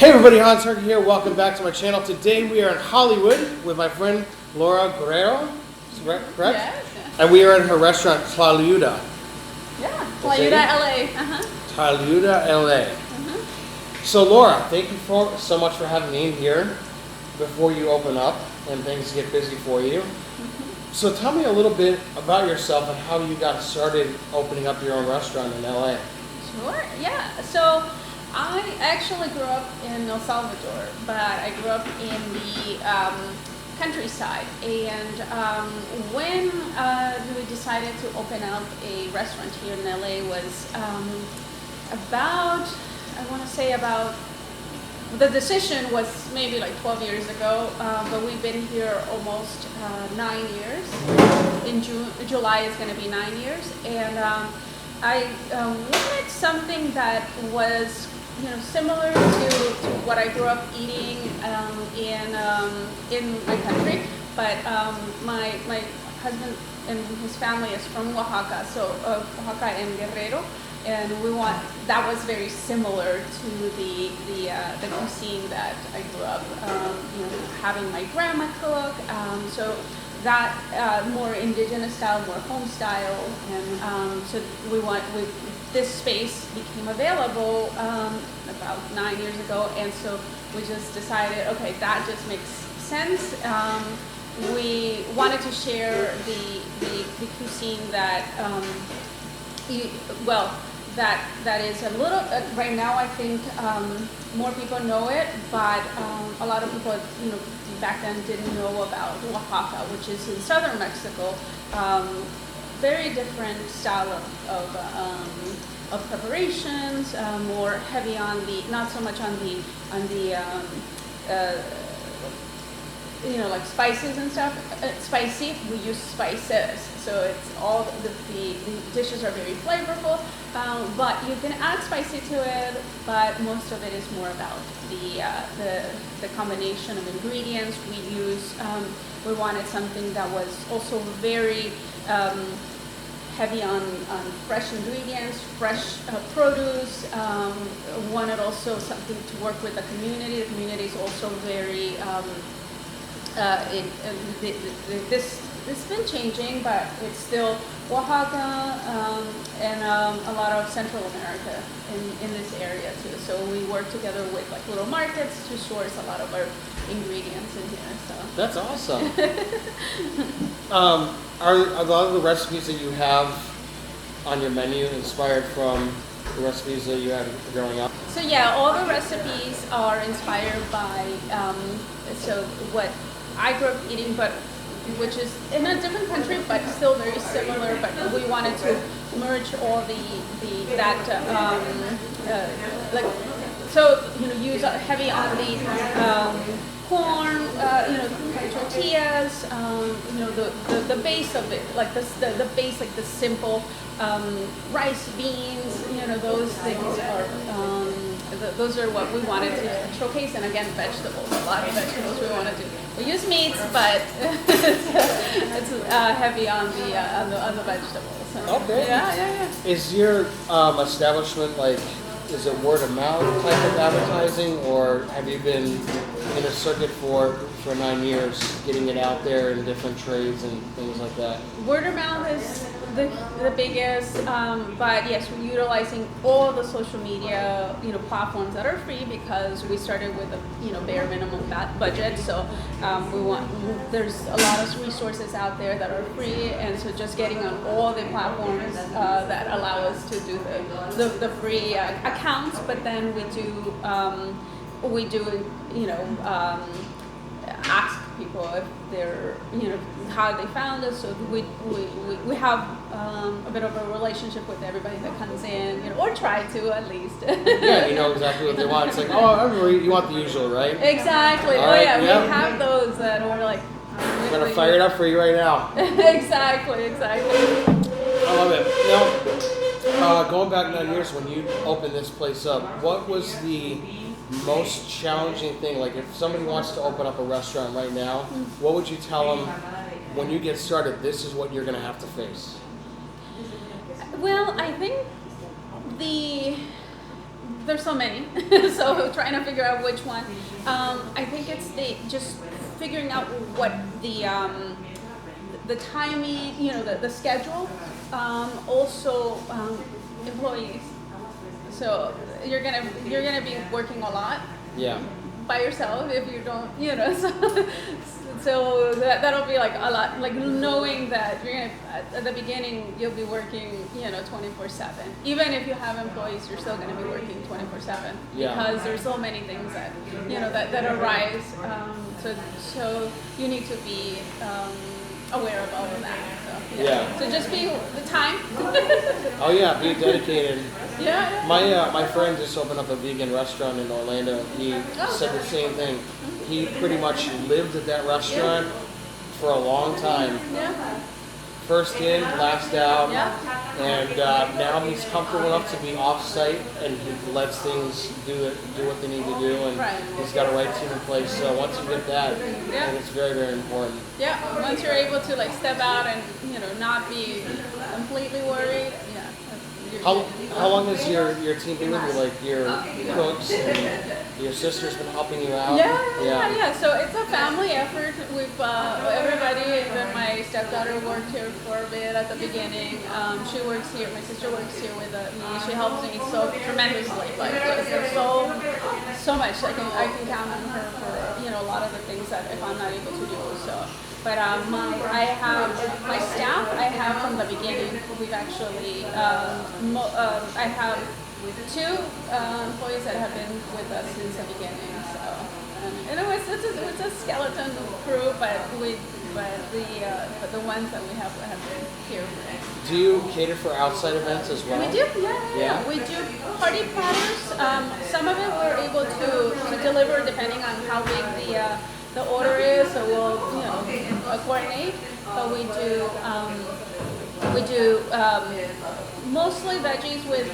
Hey everybody, Hernke here. Welcome back to my channel. Today we are in Hollywood with my friend Laura Guerrero. Is that correct? Yes. And we are in her restaurant Tlayuda. Yeah, Tlayuda, LA. Tlayuda, LA. So Laura, thank you so much for having me in here before you open up and things get busy for you. So tell me a little bit about yourself and how you got started opening up your own restaurant in LA. Sure, yeah. So I actually grew up in El Salvador, but I grew up in the countryside. And when we decided to open up a restaurant here in LA was the decision was maybe like 12 years ago, but we've been here almost 9 years. In July is going to be 9 years. And I wanted something that was similar to what I grew up eating in my country, but my husband and his family is from Oaxaca, so Oaxaca and Guerrero, and that was very similar to the cuisine that I grew up having my grandma cook, so that more indigenous style, more home style, and so this space became available about 9 years ago, and so we just decided, okay, that just makes sense. We wanted to share the cuisine that that is a little right now. I think more people know it, but a lot of people back then didn't know about Oaxaca, which is in southern Mexico. Very different style of preparations, more heavy on the, not so much on the like spices and stuff. Spicy, we use spices, so it's all the dishes are very flavorful. But you can add spicy to it, but most of it is more about the combination of ingredients we use. We wanted something that was also very heavy on fresh ingredients, fresh produce. Wanted also something to work with the community. The community is also very, it's been changing, but it's still Oaxaca and a lot of Central America in this area too. So we work together with like little markets to source a lot of our ingredients in here. So that's awesome. Are a lot of the recipes that you have on your menu inspired from the recipes that you had growing up? So yeah, all the recipes are inspired by so what I grew up eating, but which is in a different country, but still very similar. But we wanted to merge all use heavy on the corn, tortillas, the base of it, like the base, like the simple rice, beans, those things are those are what we wanted to showcase. And again, vegetables, a lot of vegetables we wanted to. We use meats, but it's heavy on the vegetables. So, okay. Yeah. Is your establishment is it word of mouth type of advertising, or have you been in a circuit for 9 years, getting it out there in different trades and things like that? Word of mouth is the biggest, but yes, we're utilizing all the social media platforms that are free, because we started with a bare minimum budget. So there's a lot of resources out there that are free, and so just getting on all the platforms that allow us to do the free accounts. But then we do ask people if they're how they found us. So we have a bit of a relationship with everybody that comes in, or try to at least. Yeah, you know exactly what they want. It's like, oh, I remember you want the usual, right? Exactly. All right, we have those that we're like. I'm gonna fire it up for you right now. Exactly. I love it. Now, going back 9 years when you opened this place up, what was the most challenging thing? Like, if somebody wants to open up a restaurant right now, what would you tell them when you get started? This is what you're going to have to face. Well, I think the there's so many, so trying to figure out which one. I think it's just figuring out what the timing, the schedule. Also, employees. So you're gonna be working a lot. Yeah. By yourself if you don't, so that'll be like a lot, like knowing that you're gonna at the beginning you'll be working 24/7. Even if you have employees, you're still gonna be working 24/7 because there's so many things that that arise. So you need to be aware of all of that. So just be the time. Oh yeah, be dedicated. Yeah. My friend just opened up a vegan restaurant in Orlando. He said the same thing. He pretty much lived at that restaurant for a long time. Yeah. First in, last out. Yeah. And now he's comfortable enough to be off-site, and he lets things do what they need to do, and he's got a right team in place. So once you get that, then it's very, very important. Yeah. Once you're able to like step out and not be completely worried. How long has your team been with you? Like your cooks and your sister's been helping you out? Yeah. So it's a family effort. We've everybody, even my stepdaughter worked here for a bit at the beginning. She works here. My sister works here with me. She helps me so tremendously. Like there's so much I can count on her for a lot of the things that if I'm not able to do. So. But I have my staff. I have from the beginning. We've actually I have 2 employees that have been with us since the beginning. So it's a skeleton crew, but the ones that we have been here. Do you cater for outside events as well? We do, yeah. We do party platters. Some of it we're able to deliver depending on how big the order is, so we'll coordinate. But we do mostly veggies with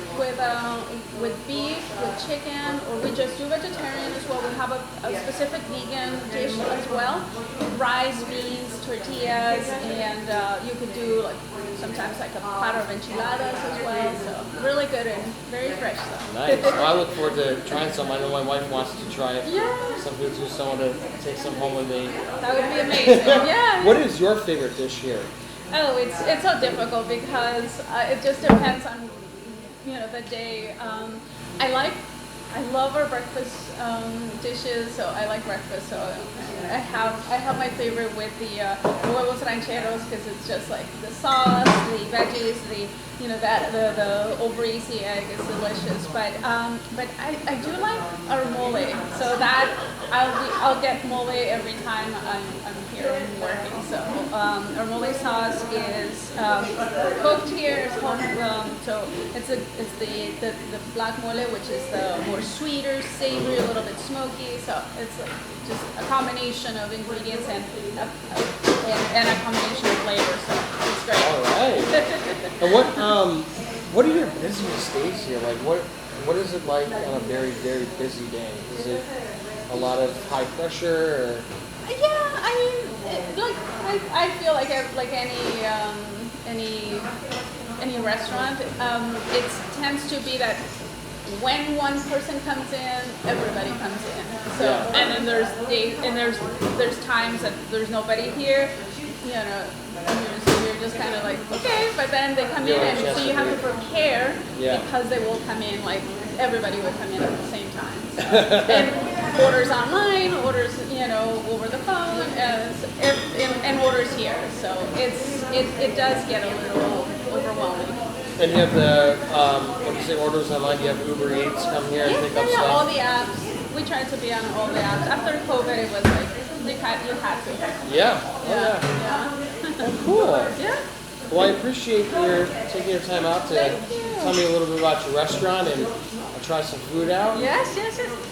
beef, with chicken, or we just do vegetarian as well. We have a specific vegan dish as well, rice, beans, tortillas, and you could do like sometimes like a platter of enchiladas as well. So really good and very fresh stuff. Nice. Well, I look forward to trying some. I know my wife wants to try it. Yeah. Some foods, just someone to take some home with me. That would be amazing. Yeah. What is your favorite dish here? Oh, it's so difficult because it just depends on the day. I love our breakfast dishes, so I like breakfast. So I have my favorite with the huevos rancheros because it's just like the sauce, the veggies, the over easy egg is delicious. But I do like our mole, so that I'll get mole every time I'm here and working. So our mole sauce is cooked here. It's called, so it's the black mole, which is the more sweeter, savory, a little bit smoky. So it's like just a combination of ingredients and a combination of flavors. So it's great. All right. And what are your busiest days here? Like what is it like on a very, very busy day? Is it a lot of high pressure? Or? Yeah, I mean, I feel like any restaurant, it tends to be that when one person comes in, everybody comes in. So and then there's times that there's nobody here, you're just kind of like okay, but then they come in and so you have to prepare because they will come in like everybody will come in at the same time. So, and orders online, orders over the phone, and orders here. So it does get a little overwhelming. And you have the when you say orders online, you have Uber Eats come here and pick up stuff. All the apps. We tried to be on all the apps. After COVID, it was like you had to. Yeah. Oh, cool. Yeah. Well, I appreciate your taking your time out to tell me a little bit about your restaurant and I'll try some food out. Yes.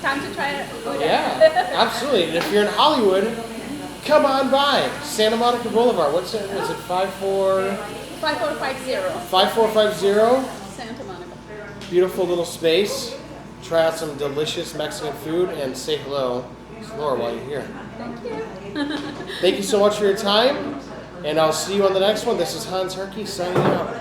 Time to try it. Yeah, absolutely. And if you're in Hollywood, come on by. Santa Monica Boulevard. What's it? Is it 5450? 5450. Santa Monica. Beautiful little space. Try out some delicious Mexican food and say hello to Laura while you're here. Thank you. Thank you so much for your time, and I'll see you on the next one. This is Hernke signing out.